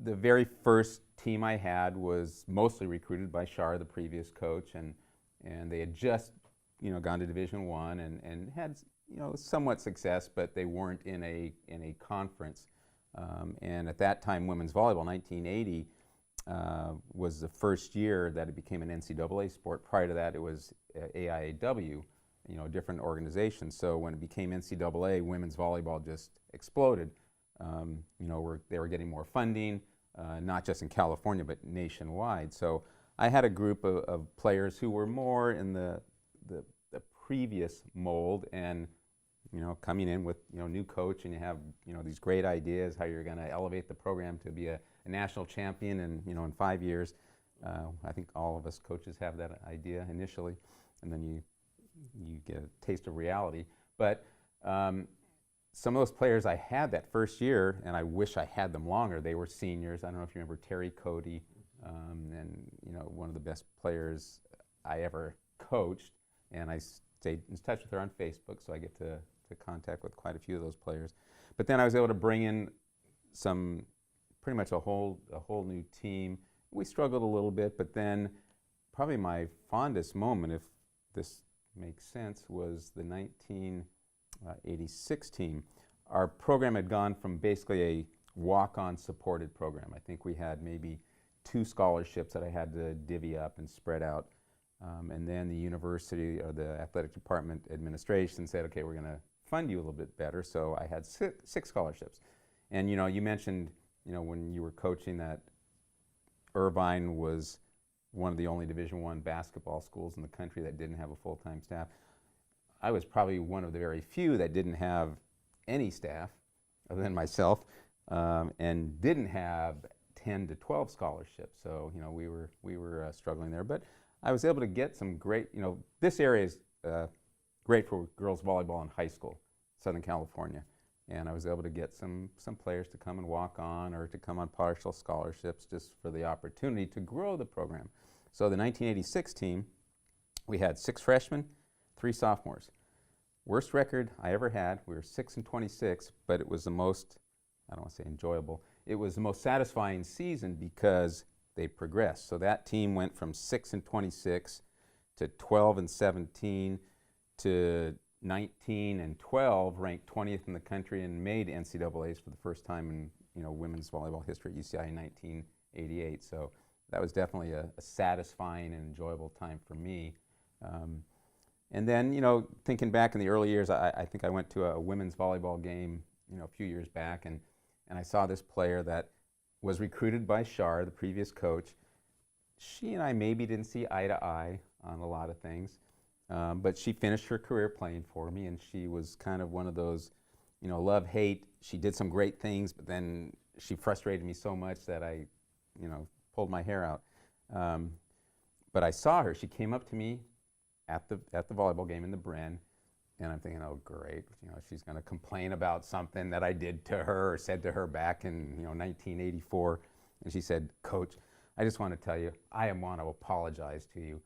the very first team I had was mostly recruited by Shar, the previous coach, and they had just gone to Division I and had somewhat success, but they weren't in a conference. And at that time, women's volleyball, 1980, was the first year that it became an NCAA sport. Prior to that, it was AIAW, a different organization. So when it became NCAA, women's volleyball just exploded. They were getting more funding, not just in California, but nationwide. So I had a group of players who were more in the previous mold, and coming in with new coach, and you have these great ideas how you're going to elevate the program to be a national champion, and in 5 years. I think all of us coaches have that idea initially, and then you get a taste of reality. But some of those players I had that first year, and I wish I had them longer, they were seniors. I don't know if you remember Terry Cody, and one of the best players I ever coached, and I stayed in touch with her on Facebook, so I get to contact with quite a few of those players. But then I was able to bring in pretty much a whole new team. We struggled a little bit, but then probably my fondest moment, if this makes sense, was the 1986 team. Our program had gone from basically a walk-on supported program. I think we had maybe 2 scholarships that I had to divvy up and spread out. And then the university or the athletic department administration said, okay, we're going to fund you a little bit better. So I had 6 scholarships. And you mentioned when you were coaching that Irvine was one of the only Division I basketball schools in the country that didn't have a full-time staff. I was probably one of the very few that didn't have any staff other than myself, and didn't have 10 to 12 scholarships. So we were struggling there, but I was able to get some great. This area is great for girls volleyball in high school, Southern California, and I was able to get some players to come and walk on or to come on partial scholarships just for the opportunity to grow the program. So the 1986 team, we had 6 freshmen, 3 sophomores. Worst record I ever had. We were 6-26, but it was the most, I don't want to say enjoyable, it was the most satisfying season because they progressed. So that team went from 6-26 to 12-17 to 19-12, ranked 20th in the country, and made NCAAs for the first time in women's volleyball history at UCI in 1988. So that was definitely a satisfying and enjoyable time for me. And then, thinking back in the early years, I think I went to a women's volleyball game, a few years back, and I saw this player that was recruited by Shar, the previous coach. She and I maybe didn't see eye to eye on a lot of things, but she finished her career playing for me, and she was kind of one of those, love-hate. She did some great things, but then she frustrated me so much that I, pulled my hair out. But I saw her. She came up to me at the volleyball game in the Bren, and I'm thinking, oh great, she's going to complain about something that I did to her or said to her back in 1984. And she said, Coach, I just want to tell you, I want to apologize to you.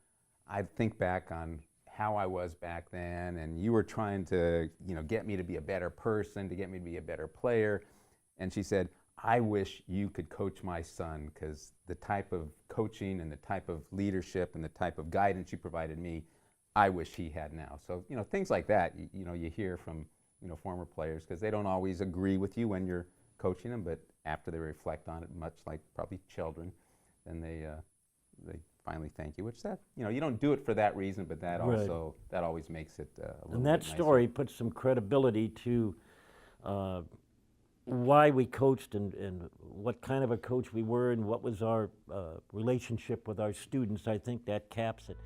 I think back on how I was back then, and you were trying to get me to be a better person, to get me to be a better player. And she said, I wish you could coach my son, because the type of coaching and the type of leadership and the type of guidance you provided me, I wish he had now. So, things like that, you hear from, former players, because they don't always agree with you when you're coaching them, but after they reflect on it, much like probably children, then they finally thank you, which you don't do it for that reason, but that Right. also, that always makes it a little And bit that nicer. story puts some credibility to why we coached and what kind of a coach we were and what was our relationship with our students. I think that caps it.